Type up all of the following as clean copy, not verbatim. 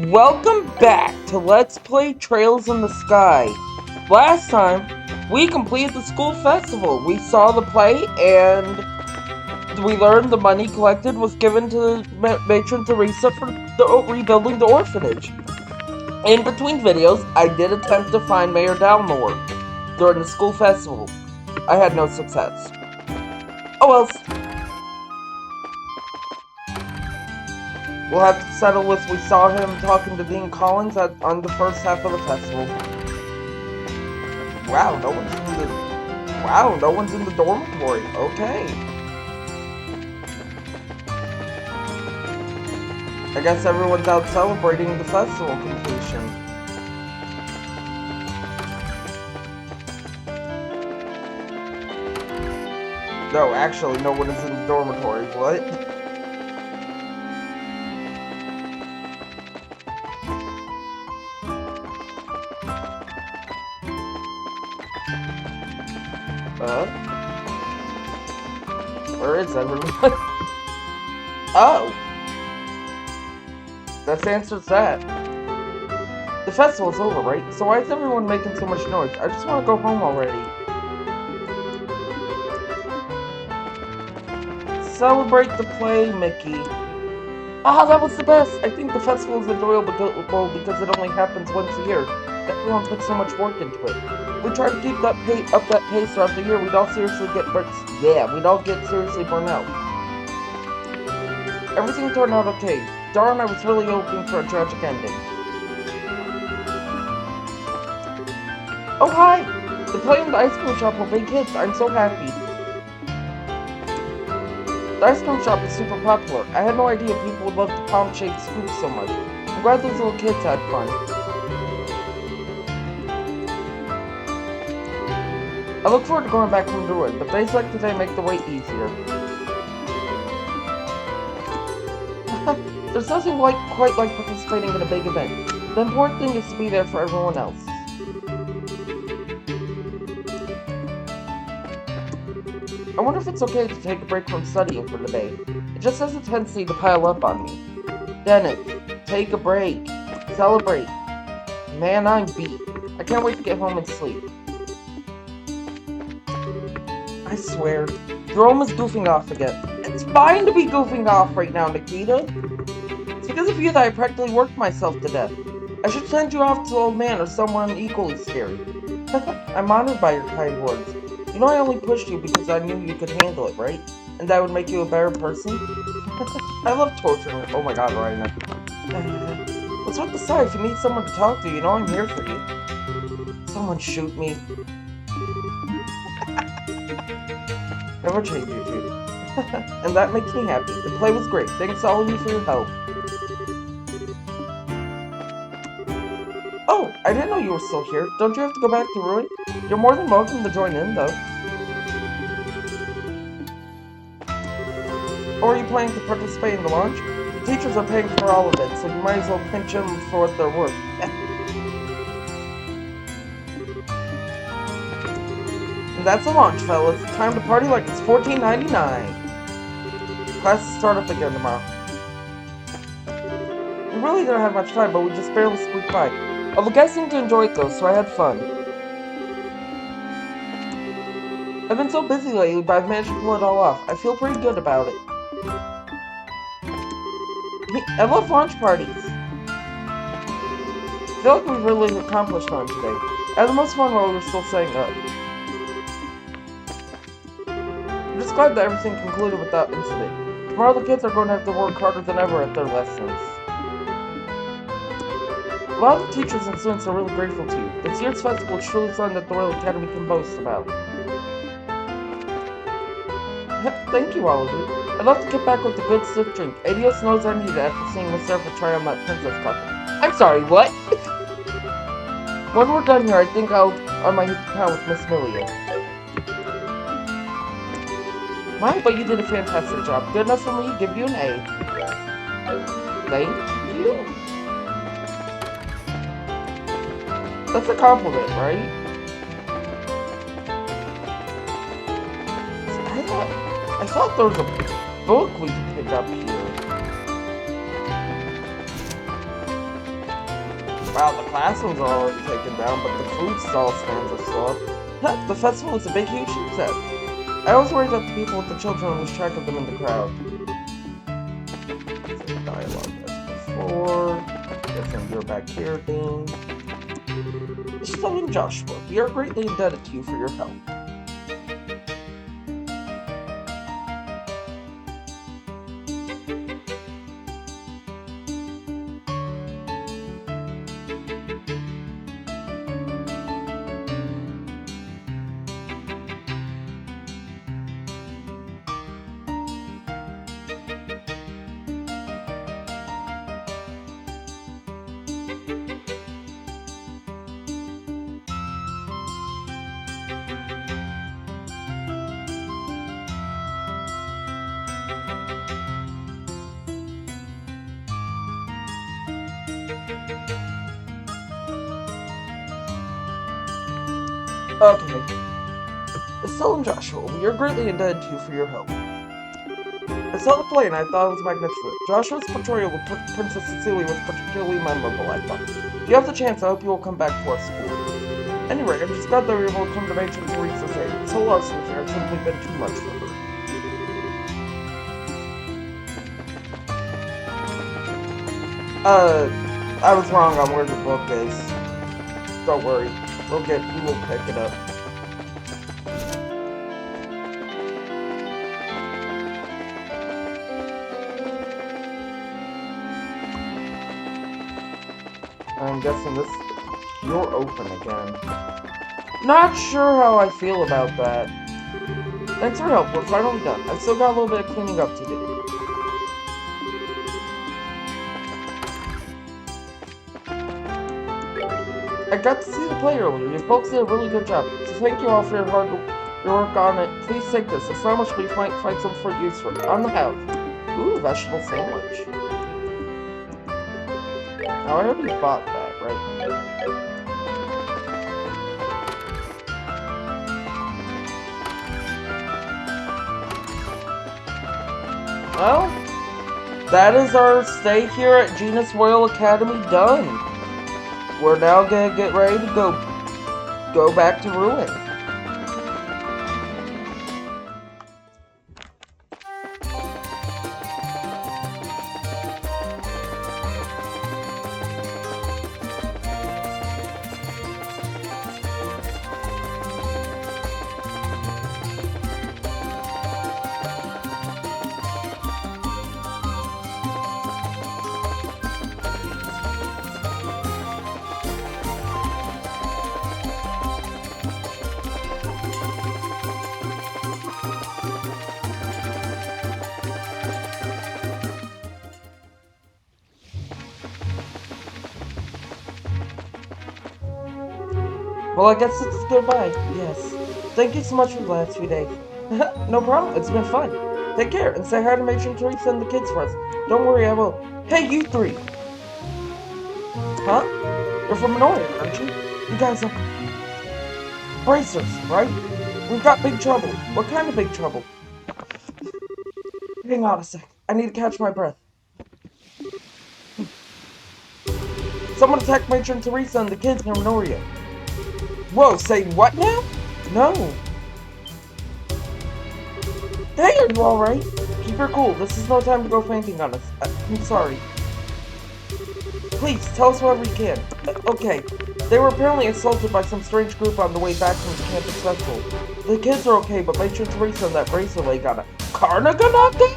Welcome back to Let's Play Trails in the Sky. Last time, we completed the school festival. We saw the play, and we learned the money collected was given to Matron Theresa for rebuilding the orphanage. In between videos, I did attempt to find Mayor Dalmore during the school festival. I had no success. Oh well. We'll have to settle with we saw him talking to Dean Collins on the first half of the festival. Wow, no one's in the dormitory. Okay. I guess everyone's out celebrating the festival completion. No, actually, no one is in the dormitory. What? Where is everyone? Oh! That answers that. The festival's over, right? So why is everyone making so much noise? I just want to go home already. Celebrate the play, Mickey. Ah, that was the best! I think the festival is enjoyable because it only happens once a year. Everyone puts so much work into it. We try to keep that pace throughout the year. We'd all seriously get seriously burned out. Everything turned out okay. Darn, I was really hoping for a tragic ending. Oh hi! The play and the ice cream shop were big hits. I'm so happy. The ice cream shop is super popular. I had no idea people would love the palm-shaped scoop so much. I'm glad those little kids had fun. I look forward to going back from Ruan, but days like today make the wait easier. There's nothing quite like participating in a big event. The important thing is to be there for everyone else. I wonder if it's okay to take a break from studying for the day. It just has a tendency to pile up on me. Dennis, take a break. Celebrate. Man, I'm beat. I can't wait to get home and sleep. I swear, Jerome is goofing off again. It's fine to be goofing off right now, Nikita. It's because of you that I practically worked myself to death. I should send you off to the old man or someone equally scary. I'm honored by your kind words. You know I only pushed you because I knew you could handle it, right? And that would make you a better person? I love torturing. Oh my god, Ryan. What's with the sigh? If you need someone to talk to, you know I'm here for you. Someone shoot me. Never change you, dude. And that makes me happy. The play was great. Thanks all of you for your help. Oh, I didn't know you were still here. Don't you have to go back to Ruan? You're more than welcome to join in, though. Or are you planning to participate in the launch? The teachers are paying for all of it, so you might as well pinch them for what they're worth. And that's a launch, fellas. Time to party like it's $14.99. Classes start up again tomorrow. We really didn't have much time, but we just barely squeaked by. Well, the guys seemed to enjoy it though, so I had fun. I've been so busy lately, but I've managed to pull it all off. I feel pretty good about it. I love launch parties. I feel like we've really accomplished one today. I had the most fun while we were still setting up. I'm just glad that everything concluded without incident. Tomorrow the kids are going to have to work harder than ever at their lessons. A lot of the teachers and students are really grateful to you. This year's festival is truly something that the Royal Academy can boast about. Thank you, all of you. I'd love to get back with a good stiff drink. Adios knows I need it after seeing Miss Seraph try on that princess costume. I'm sorry, what? When we're done here, I think I'll on my town with Miss Millia. Mine, but you did a fantastic job. Good enough for me, give you an A. Thank you. That's a compliment, right? I thought there was a book we could pick up here. Wow, the classrooms are already taken down, but the food stall stands are still up. The festival is a big, huge success. I always worry that the people with the children lose track of them in the crowd. Same dialogue as before. Guessing you're back here, Dean. Estelle and Joshua, we are greatly indebted to you for your help. Okay. Estelle and Joshua, we are greatly indebted to you for your help. I saw the play and I thought it was magnificent. Joshua's portrayal of Princess Cecilia was particularly memorable, I thought. If you have the chance, I hope you will come back to our school. Anyway, I'm just glad that we were able to come to Matron Theresa's aid. This whole arson affair has simply been too much for her. I was wrong on where the book is. Don't worry. We will pick it up. I'm guessing you're open again. Not sure how I feel about that. Thanks for your help, we're finally done. I've still got a little bit of cleaning up to do. I got to see the play earlier. You folks did a really good job. So thank you all for your work on it. Please take this. It's not much, but you might find some for use for it. On the house. Ooh, vegetable sandwich. Now I already bought that, right? Well, that is our stay here at Jenis Royal Academy done. We're now gonna get ready to go back to Ruan. Well, I guess it's goodbye. Yes. Thank you so much for the last few days. No problem. It's been fun. Take care and say hi to Matron Theresa and the kids for us. Don't worry, I will. Hey, you three. Huh? You're from Manoria, aren't you? You guys are bracers, right? We've got big trouble. What kind of big trouble? Hang on a sec. I need to catch my breath. Someone attacked Matron Theresa and the kids near Manoria. Whoa, say what now? No. Hey, are you alright? Keep her cool. This is no time to go fainting on us. I'm sorry. Please, tell us whatever you can. Okay. They were apparently assaulted by some strange group on the way back from the campus festival. The kids are okay, but Matron Theresa and that bracer leg got a Carna Ganaka?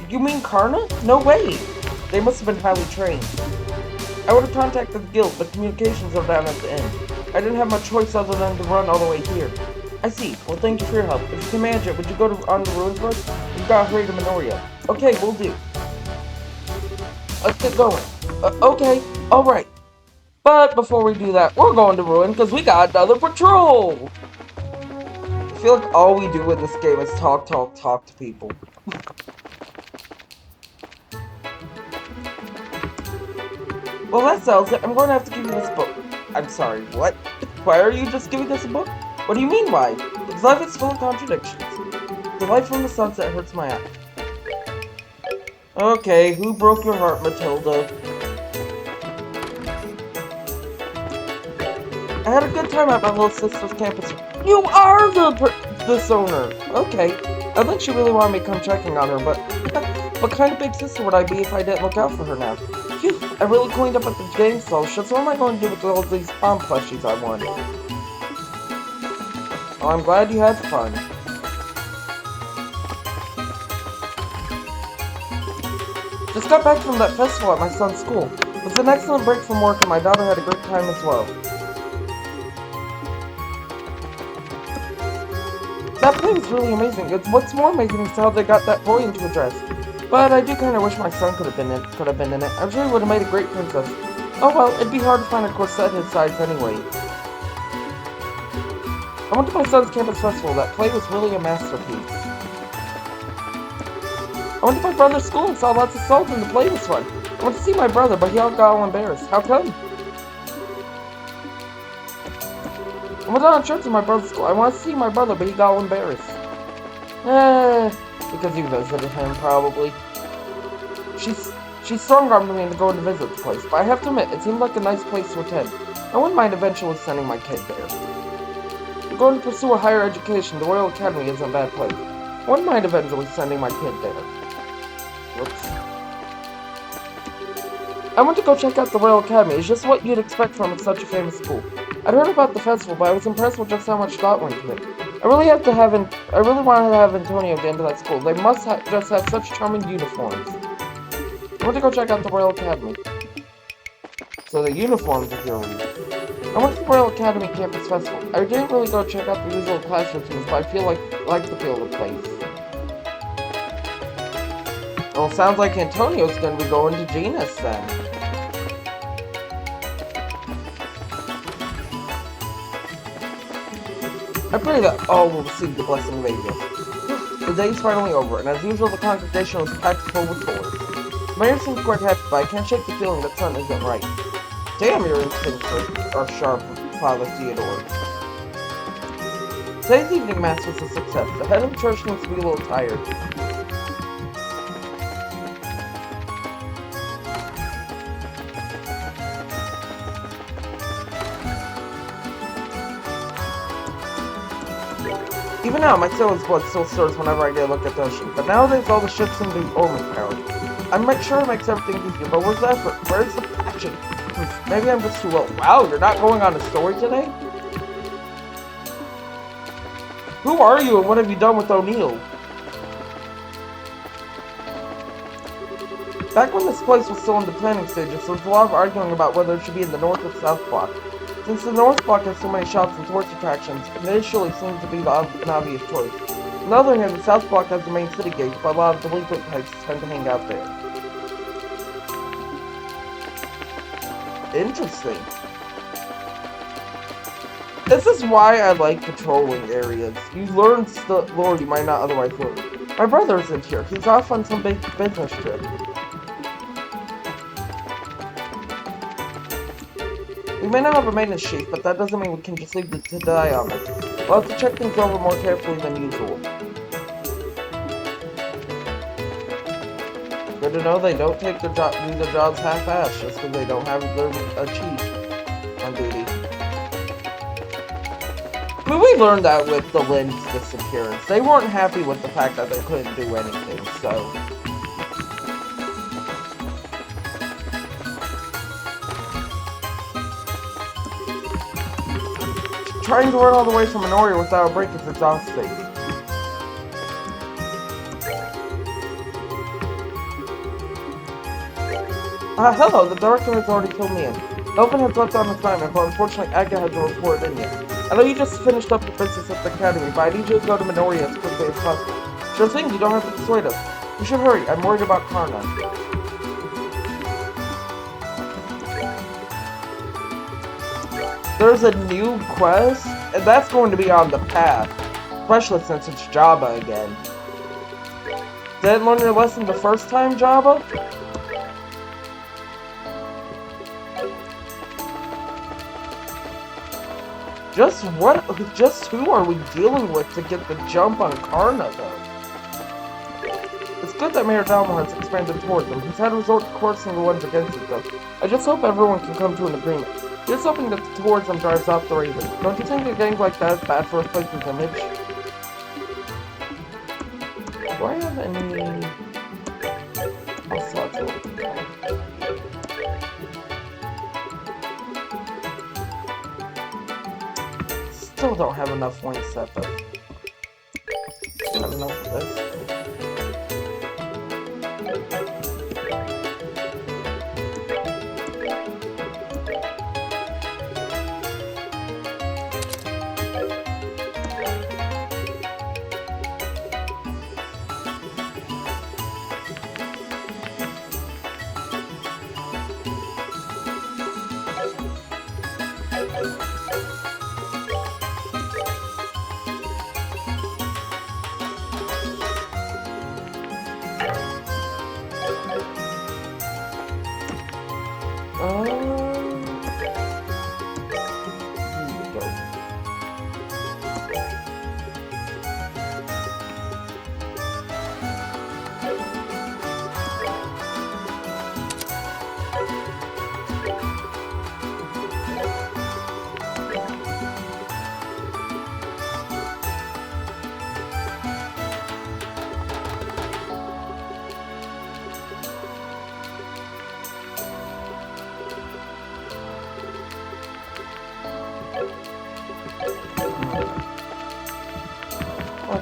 You mean Carna? No way. They must have been highly trained. I would have contacted the guild, but communications are down at the end. I didn't have much choice other than to run all the way here. I see. Well, thank you for your help. If you can manage it, would you go on the ruins for us? We've got to hurry to Manoria. Okay, we'll do. Let's get going. Okay, alright. But before we do that, we're going to Ruin because we got another patrol! I feel like all we do in this game is talk to people. Well, that settles it. I'm going to have to give you this book. I'm sorry, what? Why are you just giving us a book? What do you mean, why? Because life is full of contradictions. The light from the sunset hurts my eye. Okay, who broke your heart, Matilda? I had a good time at my little sister's campus. You are this owner! Okay. I think she really wanted me to come checking on her, but what kind of big sister would I be if I didn't look out for her now? Phew, I really cleaned up at the game social, so what am I going to do with all these pom plushies I won? Well, I'm glad you had fun. Just got back from that festival at my son's school. It was an excellent break from work and my daughter had a great time as well. That play was really amazing. What's more amazing is how they got that boy into a dress. But I do kind of wish my son could have been in it. I'm sure he would have made a great princess. Oh well, it'd be hard to find a corset his size anyway. I went to my son's campus festival. That play was really a masterpiece. I went to my brother's school and saw lots of salt and the play was fun. I went to see my brother, but he got all embarrassed. How come? I went on a trip to my brother's school. I wanted to see my brother, but he got all embarrassed. Because you visited him, probably. She strong-armed me into going to visit the place, but I have to admit, it seemed like a nice place to attend. I wouldn't mind eventually sending my kid there. I'm going to pursue a higher education. The Royal Academy isn't a bad place. I wouldn't mind eventually sending my kid there. Whoops. I went to go check out the Royal Academy. It's just what you'd expect from such a famous school. I'd heard about the festival, but I was impressed with just how much thought went into it. I really wanted to have Antonio get into that school. They must just have such charming uniforms. I went to go check out the Royal Academy. So the uniforms, if you're reading. I went to the Royal Academy Campus Festival. I didn't really go check out the usual class routines, but I feel like the feel of the place. Well, sounds like Antonio's going to be going to Jenis then. I pray that all will receive the blessing of Agate. The day's finally over, and as usual, the congregation was packed full with toys. Mayor seems quite happy, but I can't shake the feeling that something isn't right. Damn, your instincts are sharp, Father Theodore. Today's evening mass was a success. The head of the church seems to be a little tired. Even now, my sailor's blood still stirs whenever I get a look at the ocean, but nowadays all the ships seem to be omen-powered. I'm sure it makes everything easier, but where's the effort? Where's the passion? Maybe I'm just too low. Wow, you're not going on a story today? Who are you and what have you done with O'Neill? Back when this place was still in the planning stages, there was a lot of arguing about whether it should be in the North or South Block. Since the North Block has so many shops and tourist attractions, it initially seemed to be an obvious choice. On the other hand, the South Block has the main city gates, but a lot of delinquent types tend to hang out there. Interesting. This is why I like patrolling areas. You learn lore you might not otherwise learn. My brother isn't here. He's off on some big business trip. We may not have a maintenance chief, but that doesn't mean we can just leave it to die on it. We'll have to check things over more carefully than usual. Good to know they don't do their jobs half-assed just because they don't have a chief on duty. I mean, we learned that with the Lynn's disappearance. They weren't happy with the fact that they couldn't do anything, so... Trying to run all the way from Manoria without a break is exhausting. Hello, the director has already filled me in. Elvin has left on assignment, but unfortunately Agate hasn't reported in yet. I know you just finished up your business at the academy, but I need you to go to Manoria as quickly as possible. Sure thing, you don't have to persuade us. You should hurry, I'm worried about Carna. There's a new quest, and that's going to be on the path. Especially since it's Jabba again. Didn't learn your lesson the first time, Jabba? Just who are we dealing with to get the jump on Carna, though? It's good that Mayor Dalmor has expanded towards them. He's had to resort to coercing the ones against it, though. I just hope everyone can come to an agreement. Here's hoping that the tourism drives off the Raven. Don't you think a gang like that is bad for a place's image? Do I have any... Oh, slots open. Still don't have enough points set though. Don't have enough of this.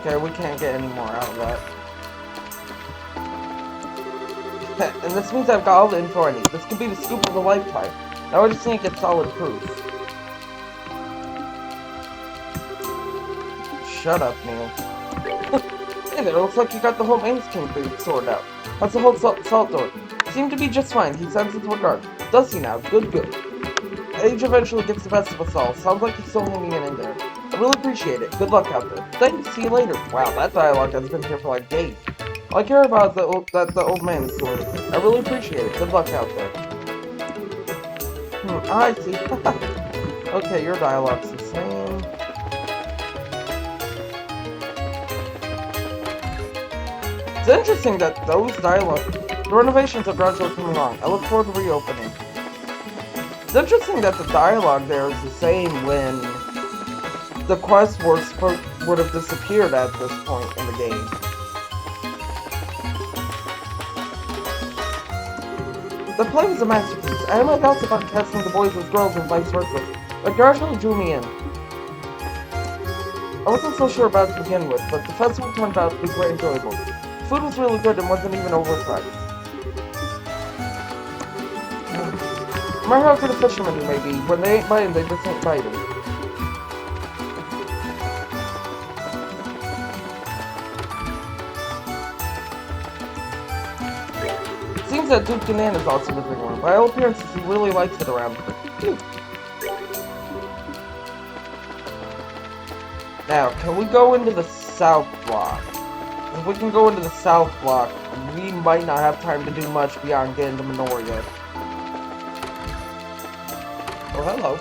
Okay, we can't get any more out of that. And this means I've got all the info I need. This could be the scoop of a lifetime. Now I just need to get solid proof. Shut up, Neil. Hey there, looks like you got the whole Mains King thing sorted out. How's the whole salt door? Seemed to be just fine. He sends his regard. Does he now? Good, good. Age eventually gets the best of us all. Sounds like he's still hanging in there. I really appreciate it. Good luck out there. Thanks. See you later. Wow, that dialogue has been here for like days. All I care about is that the old man is doing it. I really appreciate it. Good luck out there. I see. Okay, your dialogue's the same. It's interesting that those the renovations are gradually coming along. I look forward to reopening. It's interesting that the dialogue there is the same when the quest would have disappeared at this point in the game. The play was a masterpiece. I had my doubts about casting the boys as girls and vice versa, but gradually drew me in. I wasn't so sure about it to begin with, but the festival turned out to be quite enjoyable. The food was really good and wasn't even overpriced. No matter how good a fisherman you may be, when they ain't biting, they just ain't biting. Seems that Duke Ganan is also living one. By all appearances, he really likes it around here. Now, can we go into the south block? If we can go into the south block, we might not have time to do much beyond getting to Manoria. Oh, hello.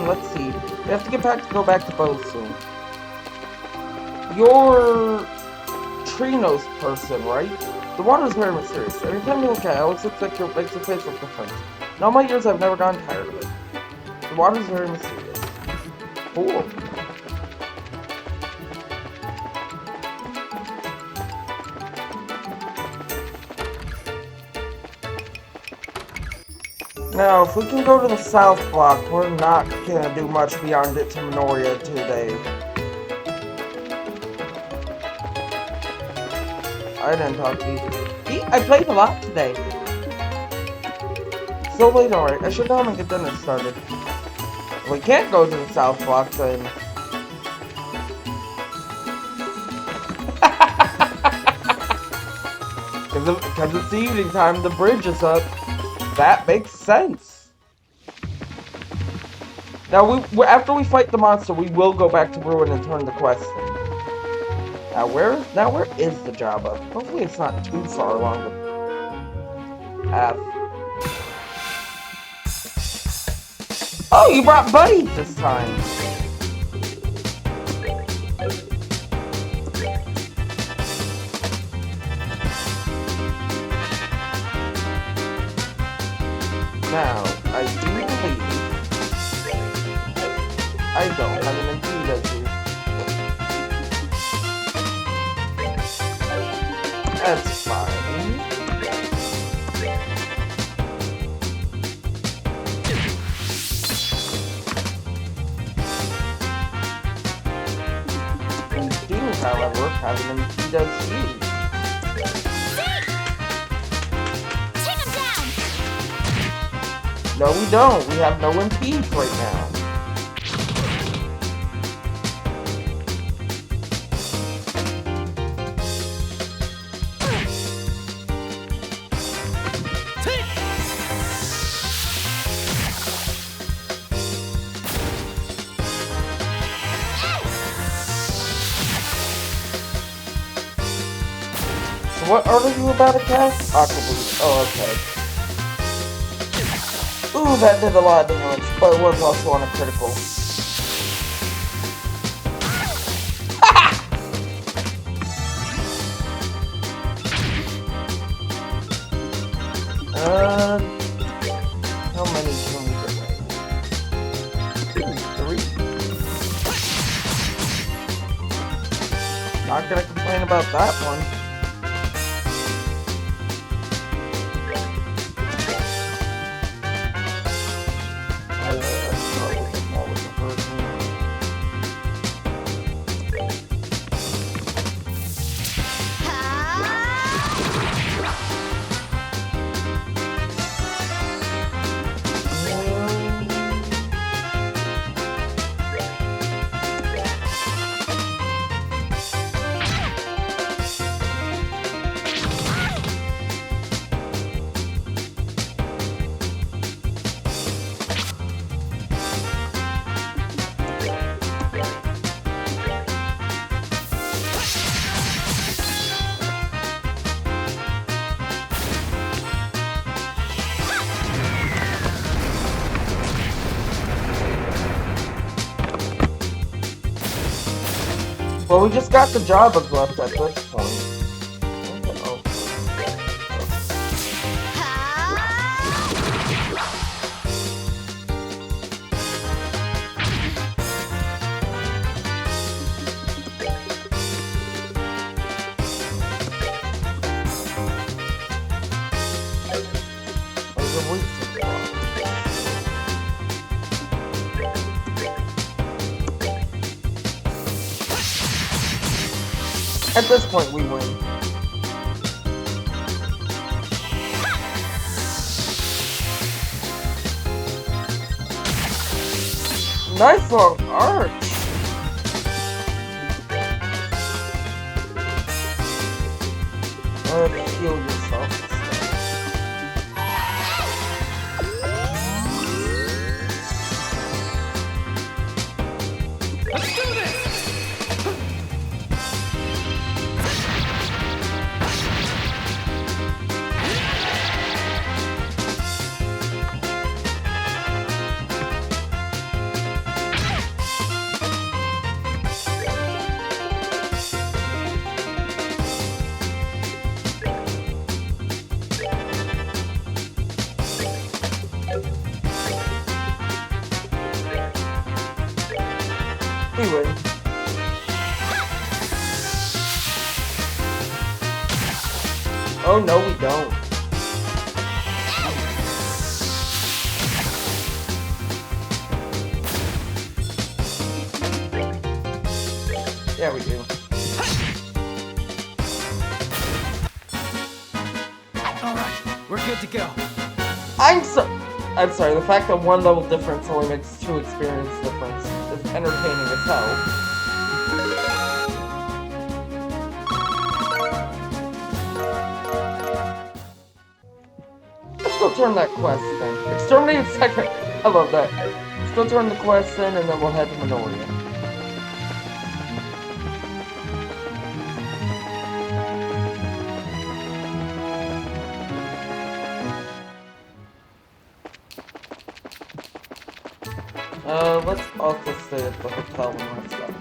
Let's see. We have to go back to both soon. You're Trino's person, right? The water is very mysterious. Anytime you look at it, it always looks like it makes your face look different. In all my years, I've never gotten tired of it. The water is very mysterious. Cool. Now, if we can go to the south block, we're not gonna do much beyond it to Manoria today. I didn't talk to you. I played a lot today. So late already. I should go home and get dinner started. We can't go to the south block then. Because it's evening time, the bridge is up. That makes sense. Now, after we fight the monster, we will go back to Ruan and turn the quest in. Now where is the Jabba? Hopefully it's not too far along the path. Oh, you brought Buddy this time. Now, I do believe I don't. I mean, he does too. That's fine. We do, however, have an MP does too. No, we don't. We have no MPs right now. So what are you about to cast? Aquaboost. Oh, okay. Ooh, that did a lot of damage, but it was also on a critical. How many can we get away? 3. Not gonna complain about that one. Well, we just got the Jabba left at this point. Oh. At this point, we win. Nice long arch. Heal yourself. Let's do this! We win. Oh no, we don't. Yeah, we do. Alright, we're good to go. I'm sorry, the fact that one level difference only makes 2 experience difference is entertaining as hell. Let's go turn that quest in. Exterminated second. I love that. Let's go turn the quest in and then we'll head to Manoria. Let's also stay at the hotel and rest up.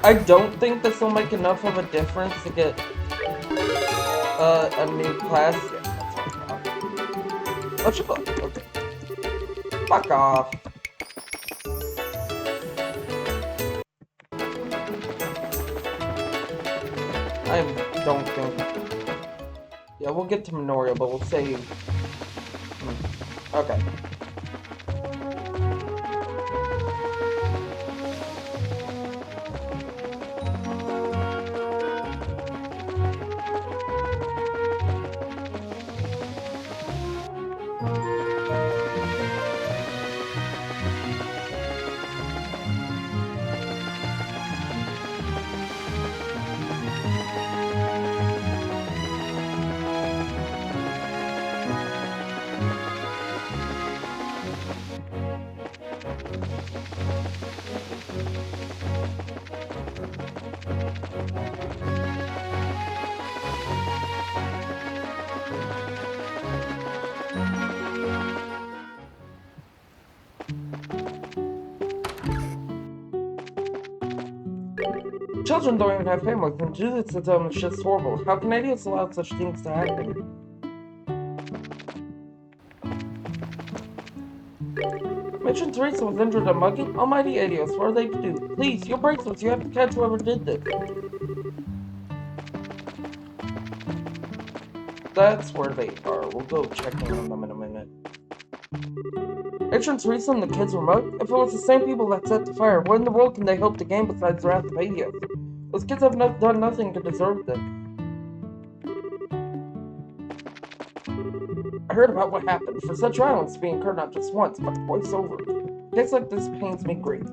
I don't think this will make enough of a difference to get a new class. Yeah, that's what I thought. Let's look. Okay. Fuck off. I don't think. Yeah, we'll get to Manoria, but we'll save. Okay. Children don't even have families, and to do this to them is just horrible. How can idiots allow such things to happen? Matron Theresa was injured in mugging? Almighty idiots, what are they to do? Please, your bracelets, you have to catch whoever did this. That's where they are. We'll go check in on them in a minute. Matron Theresa and the kids were mugged? If it was the same people that set the fire, what in the world can they hope to gain besides wrath of idiots? Those kids have done nothing to deserve this. I heard about what happened. For such violence to be incurred not just once, but twice over. A case like this pains me greatly.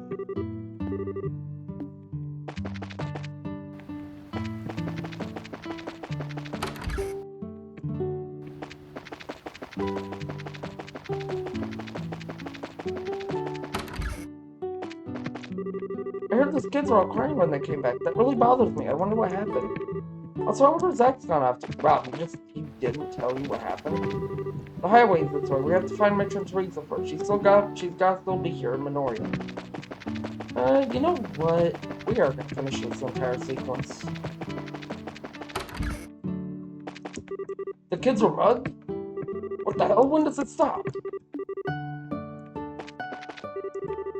I heard those kids were all crying when they came back. That really bothers me. I wonder what happened. Also, I wonder if Zach's gone off to. Wow, he didn't tell you what happened. The highway's this way. We have to find Matron Theresa first. She's got to still be here in Manoria. You know what? We are gonna finish this entire sequence. The kids were mugged? What the hell? When does it stop?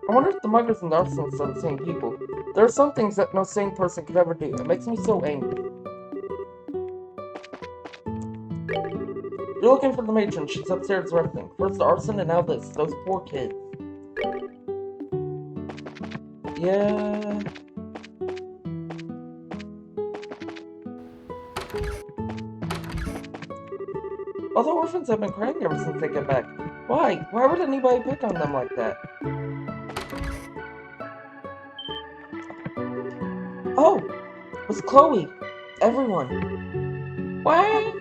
I wonder if the muggers and the arsonists are the same people. There are some things that no sane person could ever do. It makes me so angry. You're looking for the matron. She's upstairs resting. First the arson and now this. Those poor kids. Yeah. All the orphans have been crying ever since they get back. Why? Why would anybody pick on them like that? Oh! It was Chloe. Everyone. Wow!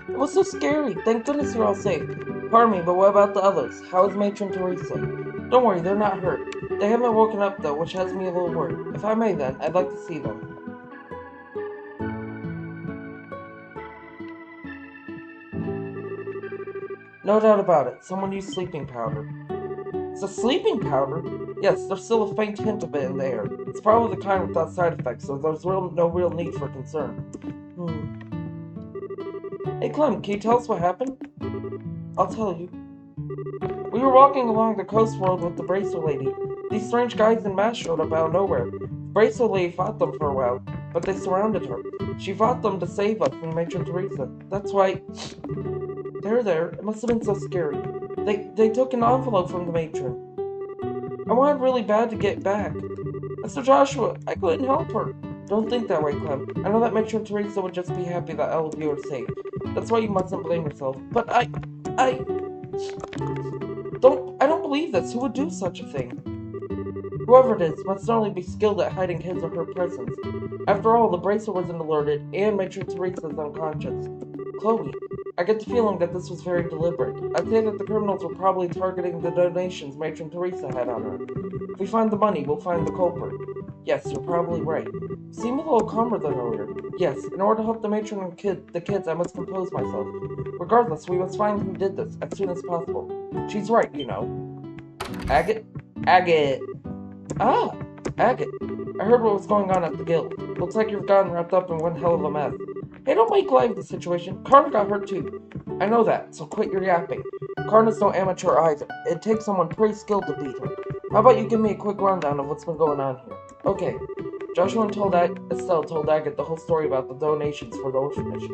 It was so scary. Thank goodness you're all safe. Pardon me, but what about the others? How is Matron Theresa? Don't worry, they're not hurt. They haven't woken up though, which has me a little worried. If I may then, I'd like to see them. No doubt about it. Someone used sleeping powder. It's a sleeping powder? Yes, there's still a faint hint of it in the air. It's probably the kind without side effects, so there's no real need for concern. Hey Clem, can you tell us what happened? I'll tell you. We were walking along the coast road with the bracer lady. These strange guys in masks showed up out of nowhere. The bracer lady fought them for a while, but they surrounded her. She fought them to save us from Matron Theresa. That's why... There. It must have been so scary. They took an envelope from the matron. I wanted really bad to get back. Mr. Joshua, I couldn't help her. Don't think that way, Clem. I know that Matron Theresa would just be happy that all of you are safe. That's why you mustn't blame yourself. But I don't believe this. Who would do such a thing? Whoever it is must not only be skilled at hiding his or her presence. After all, the bracer wasn't alerted, and Matron Theresa is unconscious. Chloe, I get the feeling that this was very deliberate. I'd say that the criminals were probably targeting the donations Matron Theresa had on her. If we find the money, we'll find the culprit. Yes, you're probably right. You seem a little calmer than earlier. Yes, in order to help the matron and the kids, I must compose myself. Regardless, we must find who did this as soon as possible. She's right, you know. Agate? Ah! Agate. I heard what was going on at the guild. Looks like you've gotten wrapped up in one hell of a mess. Hey, don't make light of the situation. Carna got hurt too. I know that, so quit your yapping. Carna's no amateur either. It takes someone pretty skilled to beat her. How about you give me a quick rundown of what's been going on here? Okay. Joshua and Estelle told Agate the whole story about the donations for the orphanage.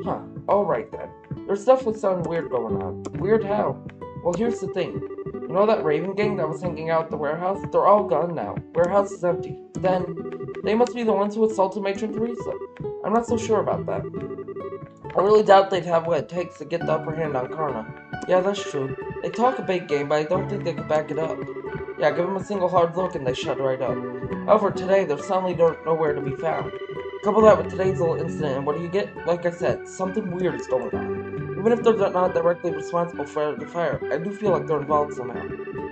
Huh, alright then. There's definitely something weird going on. Weird how? Well, here's the thing. You know that Raven gang that was hanging out at the warehouse? They're all gone now. Warehouse is empty. Then, they must be the ones who assaulted Matron Theresa. I'm not so sure about that. I really doubt they'd have what it takes to get the upper hand on Carna. Yeah, that's true. They talk a big game, but I don't think they could back it up. Yeah, give them a single hard look and they shut right up. However, today, they're suddenly nowhere to be found. Couple that with today's little incident, and what do you get? Like I said, something weird is going on. Even if they're not directly responsible for the fire, I do feel like they're involved somehow.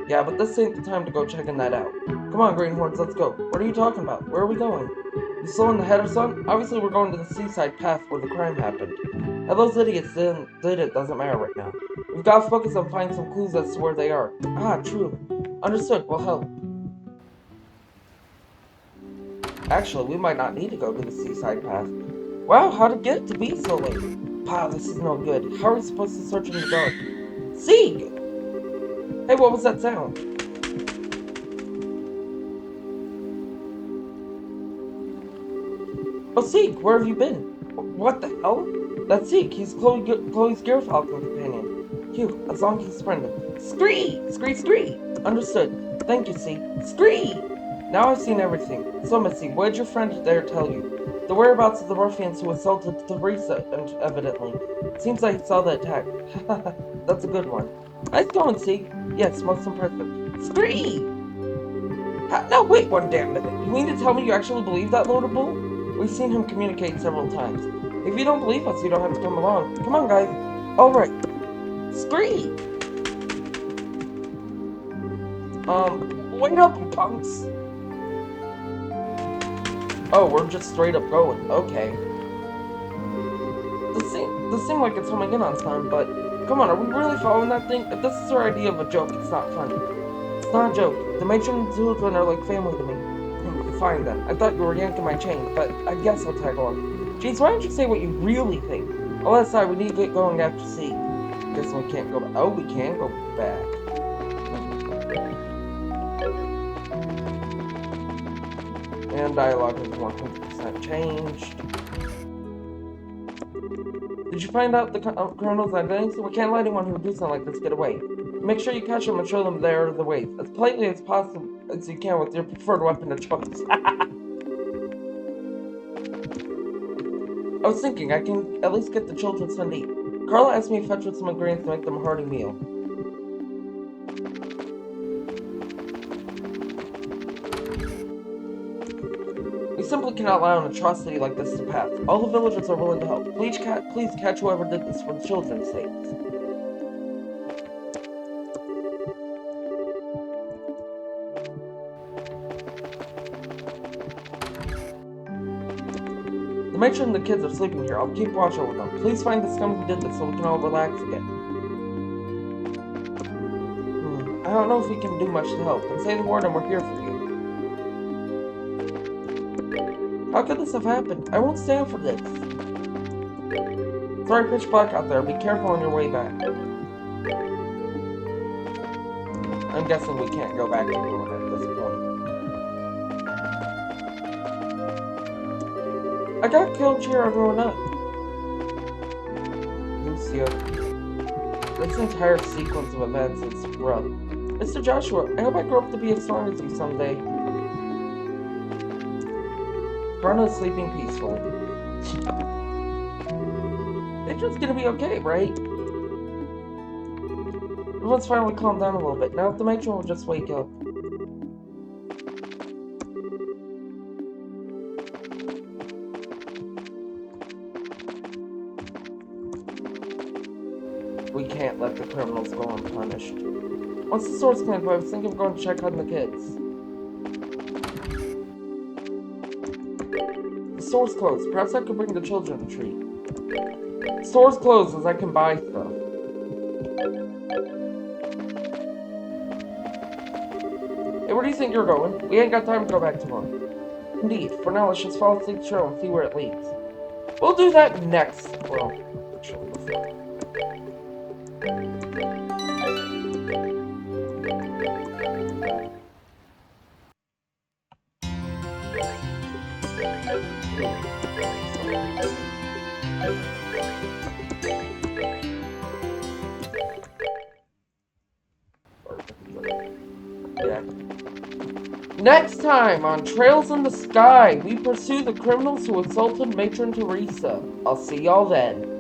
Yeah, but this ain't the time to go checking that out. Come on, Greenhorns, let's go. What are you talking about? Where are we going? You still in the header, son? Obviously, we're going to the seaside path where the crime happened. How those idiots did it doesn't matter right now. We've got to focus on finding some clues as to where they are. Ah, true. Understood, we'll help. Actually, we might not need to go to the seaside path. Wow, how'd it get to be so late? Wow, this is no good. How are we supposed to search in the dark? Sieg! Hey, what was that sound? Oh, Sieg, where have you been? What the hell? That's Sieg. He's Chloe's Gerfalcon companion. Phew, as long as he's friendly. Scree! Scree, scree! Understood. Thank you, Sieg. Scree! Now I've seen everything. So, Missy, what did your friend there tell you? The whereabouts of the ruffians who assaulted Theresa, evidently. Seems like he saw the attack. That's a good one. Nice going, Sieg. Yes, most impressive. Scree! Now wait one damn minute. You mean to tell me you actually believe that load of bull? We've seen him communicate several times. If you don't believe us, you don't have to come along. Come on, guys. Alright. Scree! Wait up, punks! Oh, we're just straight up going. Okay. This seems like it's coming in on time, but come on, are we really following that thing? If this is our idea of a joke, it's not funny. It's not a joke. The matron and the children are like family to me. Fine then. I thought you were yanking my chain, but I guess I'll tag along. Jeez, why don't you say what you really think? All that aside, we need to get going after Sieg. Guess we can't go back. Oh, we can go back. And dialogue is 100% changed. Did you find out the criminal's identity? So we can't let anyone who would do something like this get away. Make sure you catch them and show them they are the ways, as politely as possible as you can with your preferred weapon of choice. I was thinking, I can at least get the children something to eat. Carla asked me to fetch with some ingredients to make them a hearty meal. We simply cannot allow an atrocity like this to pass. All the villagers are willing to help. Please catch whoever did this for the children's sake. The matron and the kids are sleeping here. I'll keep watch over them. Please find the scum who did this so we can all relax again. I don't know if we can do much to help, but say the word and we're here for you. How could this have happened? I won't stand for this. It's already pitch black out there. Be careful on your way back. I'm guessing we can't go back to Ruan at this point. I got killed here growing up. Lucia. This entire sequence of events is rough. Mr. Joshua, I hope I grow up to be as strong as you someday. Carna is sleeping peacefully. Matron's gonna be okay, right? Everyone's finally calmed down a little bit. Now if the matron will just wake up. We can't let the criminals go unpunished. Once the store's cleaned up, I was thinking of going to check on the kids. The store's closed. Perhaps I could bring the children a treat. The store's closed as I can buy stuff. Hey, where do you think you're going? We ain't got time to go back tomorrow. Indeed. For now, let's just follow Sieg's trail and see where it leads. We'll do that next. Well, actually, before. Yeah. Next time on Trails in the Sky, we pursue the criminals who assaulted Matron Theresa. I'll see y'all then.